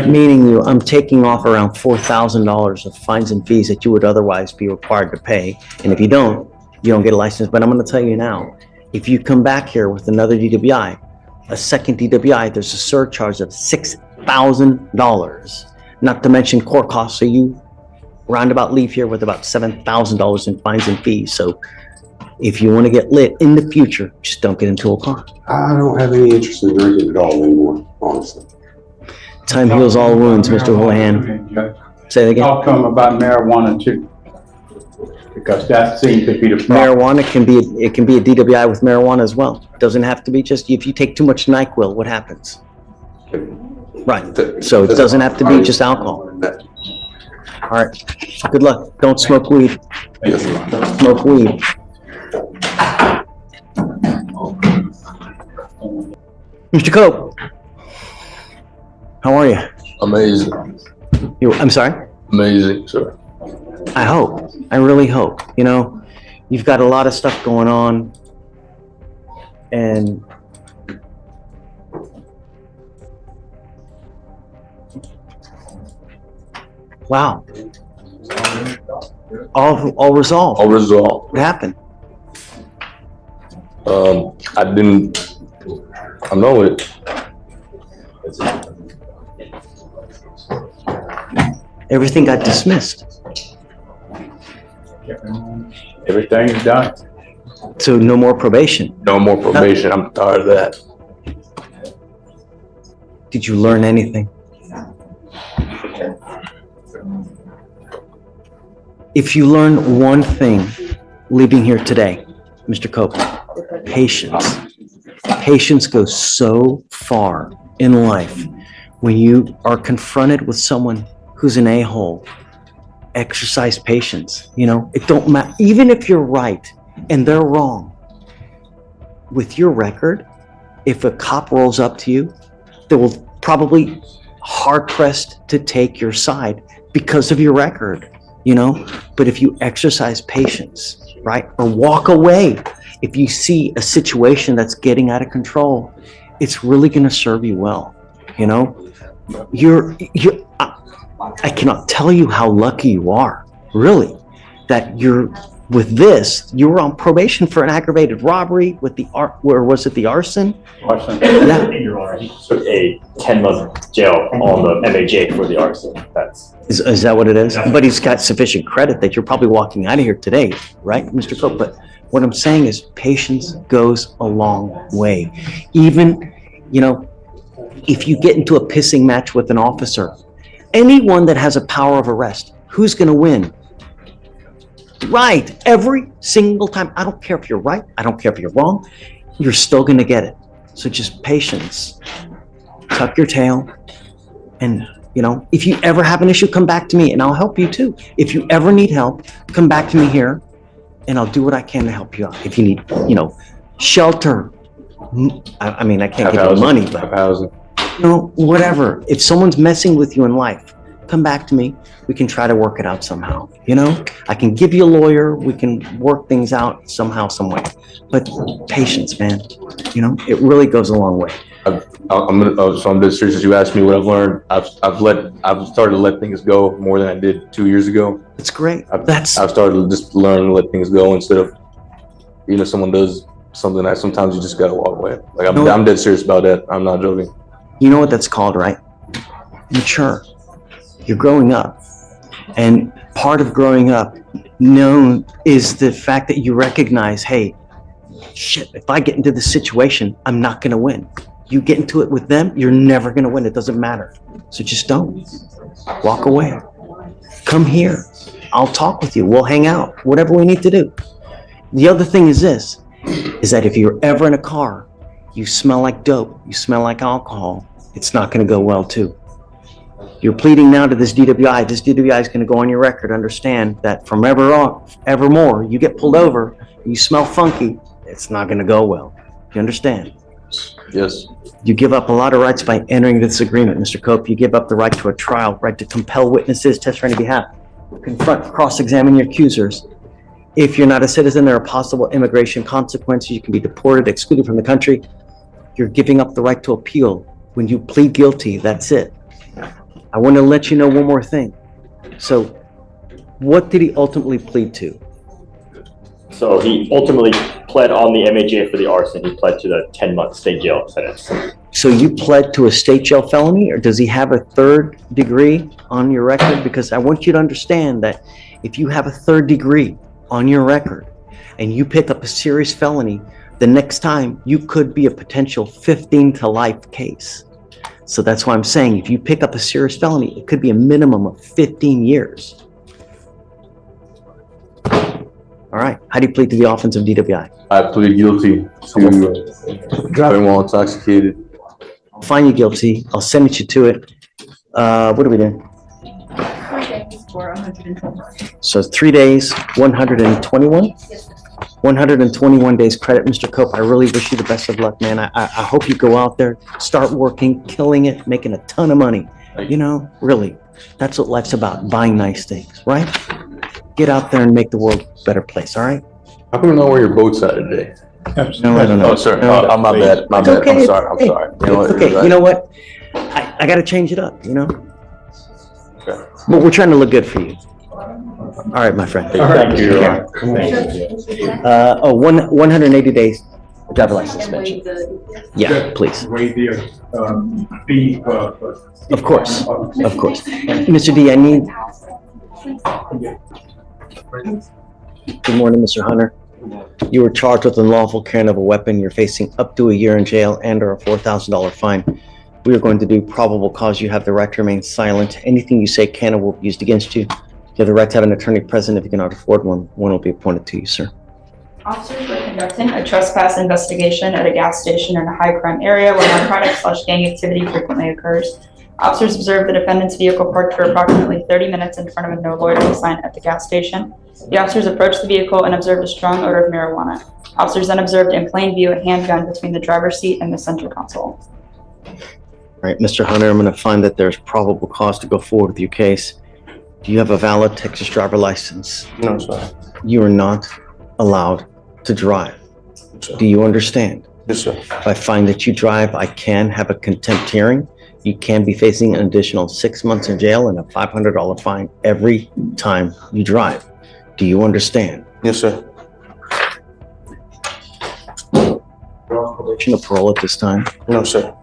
meaning I'm taking off around $4,000 of fines and fees that you would otherwise be required to pay. And if you don't get a license. But I'm going to tell you now, if you come back here with another DWI, a second DWI, there's a surcharge of $6,000, not to mention court costs. So you roundabout leave here with about $7,000 in fines and fees. So if you want to get lit in the future, just don't get into a car. I don't have any interest in drinking at all anymore, honestly. Time heals all wounds, Mr. Houlihan. Say that again. Talk to him about marijuana too, because that seems to be the problem. Marijuana can be a DWI with marijuana as well. It doesn't have to be just, if you take too much NyQuil, what happens? Right. So it doesn't have to be just alcohol. All right. Good luck. Don't smoke weed. Smoke weed. Mr. Cope, how are you? Amazing. I'm sorry? Amazing, sir. I hope. I really hope. You know, you've got a lot of stuff going on, and wow. All resolved. All resolved. What happened? I didn't, I know it. Everything got dismissed. Everything's done. So no more probation. No more probation. I'm tired of that. Did you learn anything? If you learn one thing leaving here today, Mr. Cope, patience. Patience goes so far in life. When you are confronted with someone who's an a-hole, exercise patience. You know, it don't matter. Even if you're right and they're wrong, with your record, if a cop rolls up to you, they will probably hard pressed to take your side because of your record, you know? But if you exercise patience, right? Or walk away, if you see a situation that's getting out of control, it's really going to serve you well, you know? I cannot tell you how lucky you are, really, that you're with this. You were on probation for an aggravated robbery with the where was it, the arson? Arson. Yeah. Your Honor, he took a 10-month jail on the MAJ for the arson. That's Is that what it is? But he's got sufficient credit that you're probably walking out of here today, right, Mr. Cope? But what I'm saying is patience goes a long way. Even, you know, if you get into a pissing match with an officer, anyone that has a power of arrest, who's going to win? Right. Every single time. I don't care if you're right. I don't care if you're wrong. You're still going to get it. So just patience. Tuck your tail. And, you know, if you ever have an issue, come back to me and I'll help you too. If you ever need help, come back to me here and I'll do what I can to help you out. If you need, you know, shelter. I mean, I can't give you money, but, you know, whatever. If someone's messing with you in life, come back to me. We can try to work it out somehow. You know, I can give you a lawyer. We can work things out somehow, some way. But patience, man. You know, it really goes a long way. So I'm dead serious. You asked me what I've learned. I've started to let things go more than I did 2 years ago. It's great. I've started to just learn to let things go instead of, you know, someone does something that sometimes you just gotta walk away. Like I'm dead serious about that. I'm not joking. You know what that's called, right? Mature. You're growing up. And part of growing up known is the fact that you recognize, hey, shit, if I get into this situation, I'm not going to win. You get into it with them, you're never going to win. It doesn't matter. So just don't. Walk away. Come here. I'll talk with you. We'll hang out. Whatever we need to do. The other thing is this, is that if you're ever in a car, you smell like dope, you smell like alcohol, it's not going to go well too. You're pleading now to this DWI. This DWI is going to go on your record. Understand that from evermore, you get pulled over, you smell funky, it's not going to go well. You understand? Yes. You give up a lot of rights by entering this agreement, Mr. Cope. You give up the right to a trial, right to compel witnesses, test for any behalf, confront, cross-examine your accusers. If you're not a citizen, there are possible immigration consequences. You can be deported, excluded from the country. You're giving up the right to appeal. When you plead guilty, that's it. I want to let you know one more thing. So, what did he ultimately plead to? So he ultimately pled on the MAJ for the arson. He pled to the 10-month state jail sentence. So you pled to a state jail felony, or does he have a third degree on your record? Because I want you to understand that if you have a third degree on your record and you pick up a serious felony, the next time you could be a potential 15 to life case. So that's why I'm saying if you pick up a serious felony, it could be a minimum of 15 years. All right. How do you plead to the offense of DWI? I plead guilty to driving while intoxicated. I'll find you guilty. I'll sentence you to it. What are we doing? 3 days for 121. So 3 days, 121? 121 days credit, Mr. Cope. I really wish you the best of luck, man. I hope you go out there, start working, killing it, making a ton of money. You know, really, that's what life's about, buying nice things, right? Get out there and make the world a better place, all right? How come you know where your boat's at today? No, I don't know. Oh, sir. No, I'm my bad. My it's bad. okay. I'm sorry. I'm Hey, sorry. it's okay. You know what? I got to change it up, you know? Okay. But we're trying to look good for you. All right, my friend. Thank you. Oh, 180 days driver license suspension. Yeah, please. Waive the, fee, Of course, of course. Mr. D, I need. Good morning, Mr. Hunter. You were charged with unlawful carrying of a weapon. You're facing up to a year in jail and or a $4,000 fine. We are going to do probable cause. You have the right to remain silent. Anything you say can or will be used against you. You have the right to have an attorney present. If you cannot afford one, one will be appointed to you, sir. Officers were conducting a trespass investigation at a gas station in a high crime area where narcotic/gang activity frequently occurs. Officers observed the defendant's vehicle parked for approximately 30 minutes in front of a no loitering sign at the gas station. The officers approached the vehicle and observed a strong odor of marijuana. Officers then observed in plain view a handgun between the driver's seat and the center console. All right, Mr. Hunter, I'm going to find that there's probable cause to go forward with your case. Do you have a valid Texas driver license? No, sir. You are not allowed to drive. Do you understand? Yes, sir. If I find that you drive, I can have a contempt hearing. You can be facing an additional 6 months in jail and a $500 fine every time you drive. Do you understand? Yes, sir. You're on probation or parole at this time? No, sir.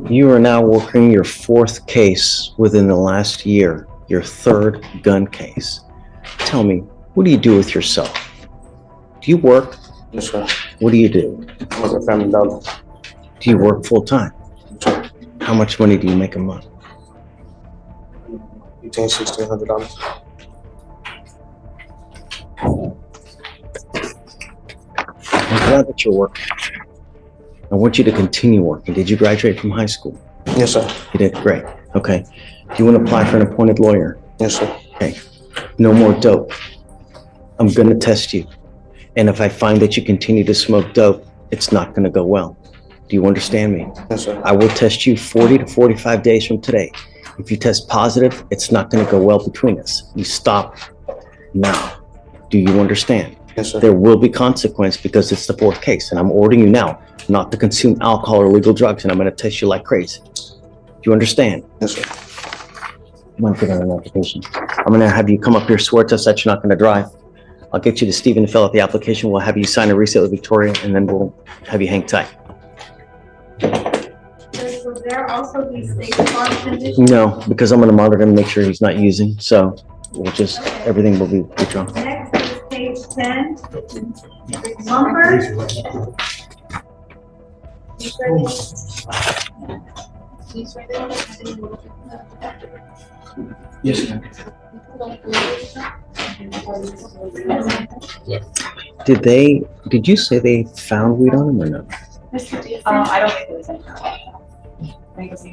You are now working your 4th case within the last year, your 3rd gun case. Tell me, what do you do with yourself? Do you work? Yes, sir. What do you do? I work at Family Dollar. Do you work full time? How much money do you make a month? Between $1,600. I'm glad that you're working. I want you to continue working. Did you graduate from high school? Yes, sir. You did? Great. Okay. Do you want to apply for an appointed lawyer? Yes, sir. Okay. No more dope. I'm going to test you. And if I find that you continue to smoke dope, it's not going to go well. Do you understand me? Yes, sir. I will test you 40 to 45 days from today. If you test positive, it's not going to go well between us. You stop now. Do you understand? Yes, sir. There will be consequence because it's the 4th case, and I'm ordering you now not to consume alcohol or illegal drugs, and I'm going to test you like crazy. Do you understand? Yes, sir. I'm going to put on an application. I'm going to have you come up here, swear to us that you're not going to drive. I'll get you to Stephen to fill out the application. We'll have you sign a receipt with Victoria, and then we'll have you hang tight. Will there also be state law conditions? No, because I'm going to monitor him and make sure he's not using, so we'll just, everything will be withdrawn. Next is page 10. Mumford. Yes, ma'am. Did you say they found weed on him or no? I don't think it was any. I think it was the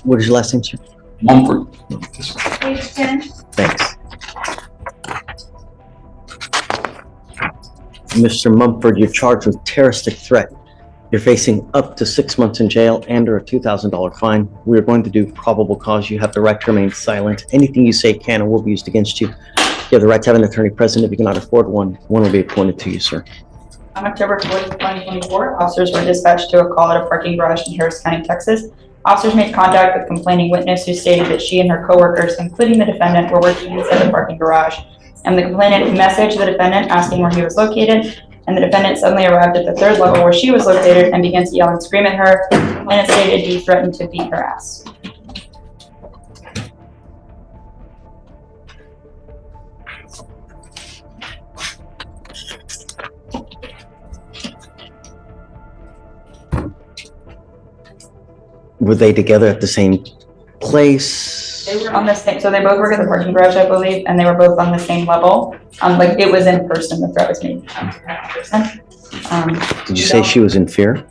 What is your last name, sir? Mumford. Page 10. Thanks. Mr. Mumford, you're charged with terroristic threat. You're facing up to 6 months in jail and or a $2,000 fine. We are going to do probable cause. You have the right to remain silent. Anything you say can or will be used against you. You have the right to have an attorney present. If you cannot afford one, one will be appointed to you, sir. On October 4th, 2024, officers were dispatched to a call at a parking garage in Harris County, Texas. Officers made contact with complaining witness who stated that she and her coworkers, including the defendant, were working inside the parking garage. And the complainant messaged the defendant asking where he was located, and the defendant suddenly arrived at the 3rd level where she was located and began to yell and scream at her. The complainant stated he threatened to beat her ass. Were they together at the same place? They were on the same, so they both work at the parking garage, I believe, and they were both on the same level. Like it was in person, the threat was made in person. Did you say she was in fear?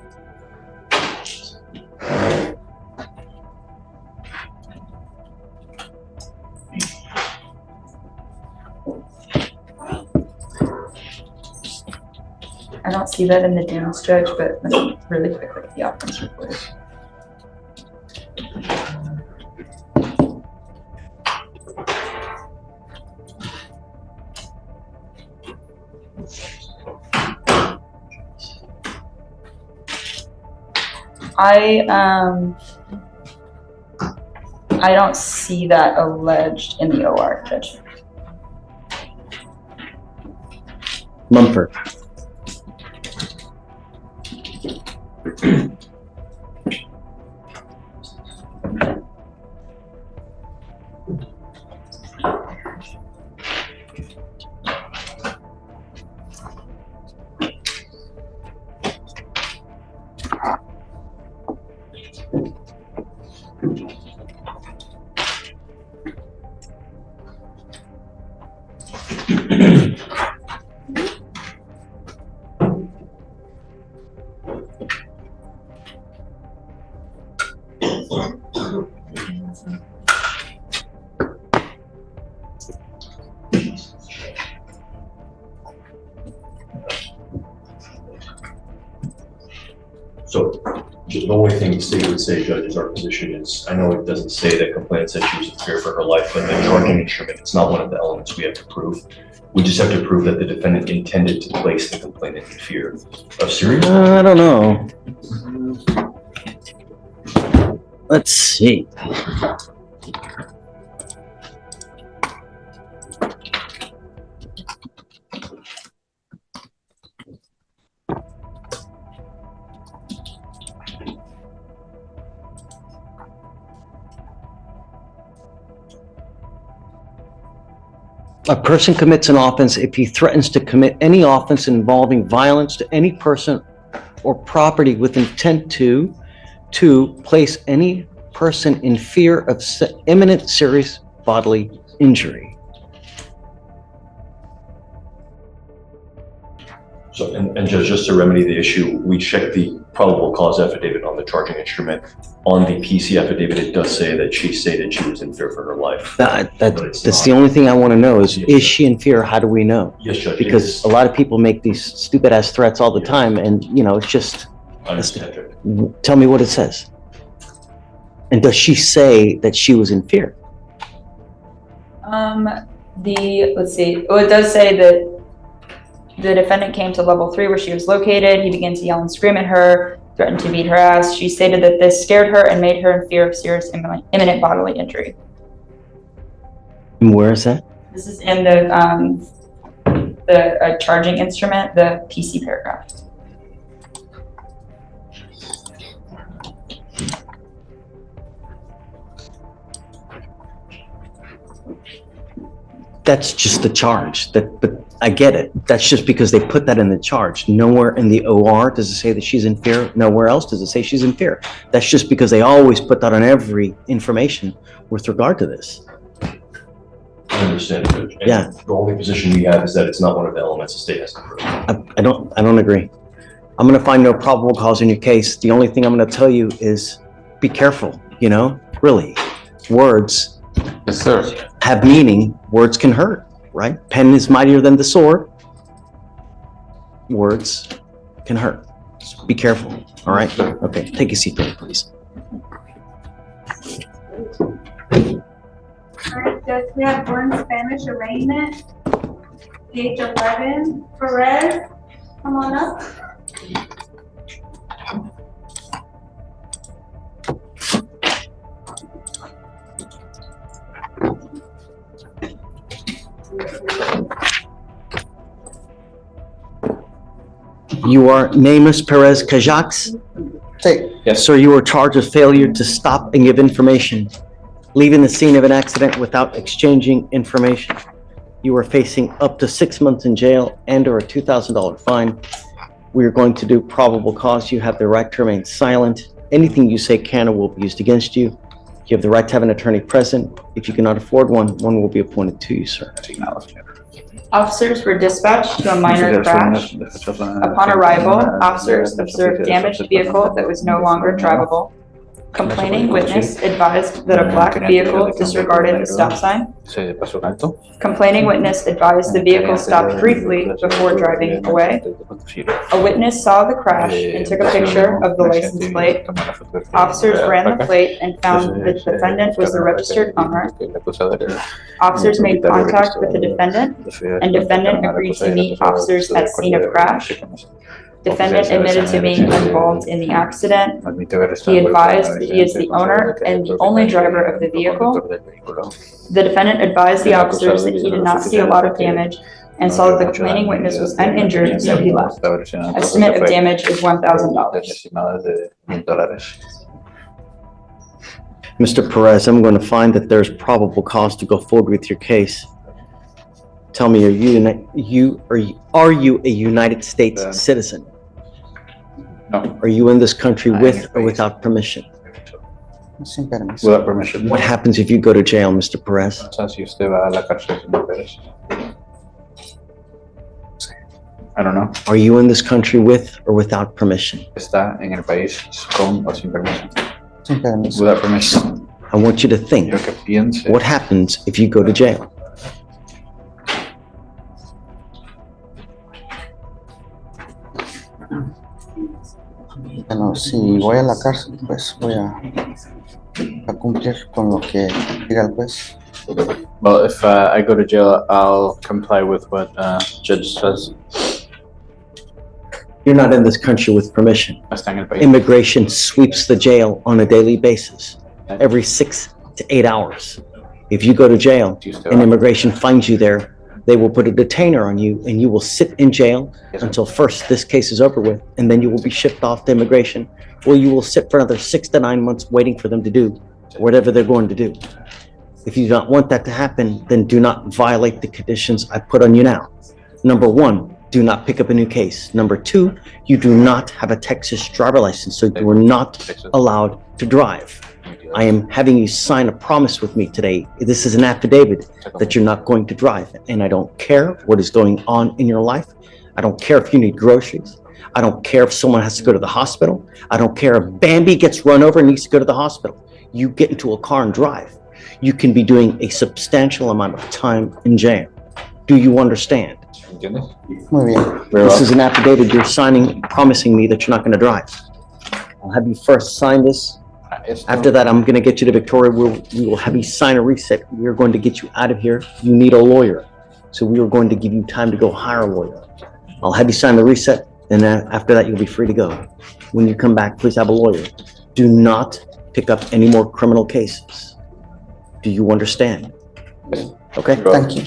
I don't see that in the Dunes, Judge, but let me really quick look at the offense report. I don't see that alleged in the OR, Judge. Mumford. So the only thing the state would say, Judge, is our position is, I know it doesn't say that complainant said she was in fear for her life, but the charging instrument, it's not one of the elements we have to prove. We just have to prove that the defendant intended to place the complainant in fear of serious. I don't know. Let's see. A person commits an offense if he threatens to commit any offense involving violence to any person or property with intent to place any person in fear of imminent serious bodily injury. So, and Judge, just to remedy the issue, we checked the probable cause affidavit on the charging instrument. On the PC affidavit, it does say that she stated she was in fear for her life. That's the only thing I want to know is she in fear? How do we know? Yes, Judge. Because a lot of people make these stupid ass threats all the time, and you know, it's just. Tell me what it says. And does she say that she was in fear? Let's see. Oh, it does say that the defendant came to level 3 where she was located. He began to yell and scream at her, threatened to beat her ass. She stated that this scared her and made her in fear of serious imminent bodily injury. And where is that? This is in the charging instrument, the PC paragraph. That's just the charge. But I get it. That's just because they put that in the charge. Nowhere in the OR does it say that she's in fear. Nowhere else does it say she's in fear. That's just because they always put that on every information with regard to this. I understand, Judge. And yeah. The only position we have is that it's not one of the elements the state has to prove. I don't agree. I'm going to find no probable cause in your case. The only thing I'm going to tell you is be careful, you know, really. Words yes, sir. Have meaning. Words can hurt, right? Pen is mightier than the sword. Words can hurt. Just be careful, all right? Okay, take a seat there, please. All right, Judge, we have one Spanish arraignment, page 11. Perez, come on up. You are Namus Perez Cajax? Yes. Sir, you are charged with failure to stop and give information, leaving the scene of an accident without exchanging information. You are facing up to 6 months in jail and or a $2,000 fine. We are going to do probable cause. You have the right to remain silent. Anything you say can or will be used against you. You have the right to have an attorney present. If you cannot afford one, one will be appointed to you, sir. Officers were dispatched to a minor crash. Upon arrival, officers observed damaged vehicle that was no longer drivable. Complaining witness advised that a black vehicle disregarded the stop sign. Complaining witness advised the vehicle stopped briefly before driving away. A witness saw the crash and took a picture of the license plate. Officers ran the plate and found the defendant was the registered owner. Officers made contact with the defendant, and defendant agreed to meet officers at scene of crash. Defendant admitted to being involved in the accident. He advised that he is the owner and the only driver of the vehicle. The defendant advised the officers that he did not see a lot of damage and saw that the complaining witness was uninjured, so he left. Estimate of damage is $1,000. Mr. Perez, I'm going to find that there's probable cause to go forward with your case. Tell me, are you a United States citizen? No. Are you in this country with or without permission? Without permission. What happens if you go to jail, Mr. Perez? I don't know. Are you in this country with or without permission? Está en el país con o sin permiso. Without permission. I want you to think, what happens if you go to jail? Bueno, si voy a la cárcel, pues voy a cumplir con lo que diga el juez. Well, if I go to jail, I'll comply with what judge says. You're not in this country with permission. Immigration sweeps the jail on a daily basis, every 6 to 8 hours. If you go to jail and immigration finds you there, they will put a detainer on you and you will sit in jail until first this case is over with, and then you will be shipped off to immigration, or you will sit for another 6 to 9 months waiting for them to do whatever they're going to do. If you do not want that to happen, then do not violate the conditions I put on you now. Number 1, do not pick up a new case. Number 2, you do not have a Texas driver license, so you are not allowed to drive. I am having you sign a promise with me today. This is an affidavit that you're not going to drive. And I don't care what is going on in your life. I don't care if you need groceries. I don't care if someone has to go to the hospital. I don't care if Bambi gets run over and needs to go to the hospital. You get into a car and drive. You can be doing a substantial amount of time in jail. Do you understand? Muy bien. This is an affidavit you're signing, promising me that you're not going to drive. I'll have you first sign this. After that, I'm going to get you to Victoria. We will have you sign a reset. We are going to get you out of here. You need a lawyer. So we are going to give you time to go hire a lawyer. I'll have you sign the reset, and then after that, you'll be free to go. When you come back, please have a lawyer. Do not pick up any more criminal cases. Do you understand? Okay? Thank you.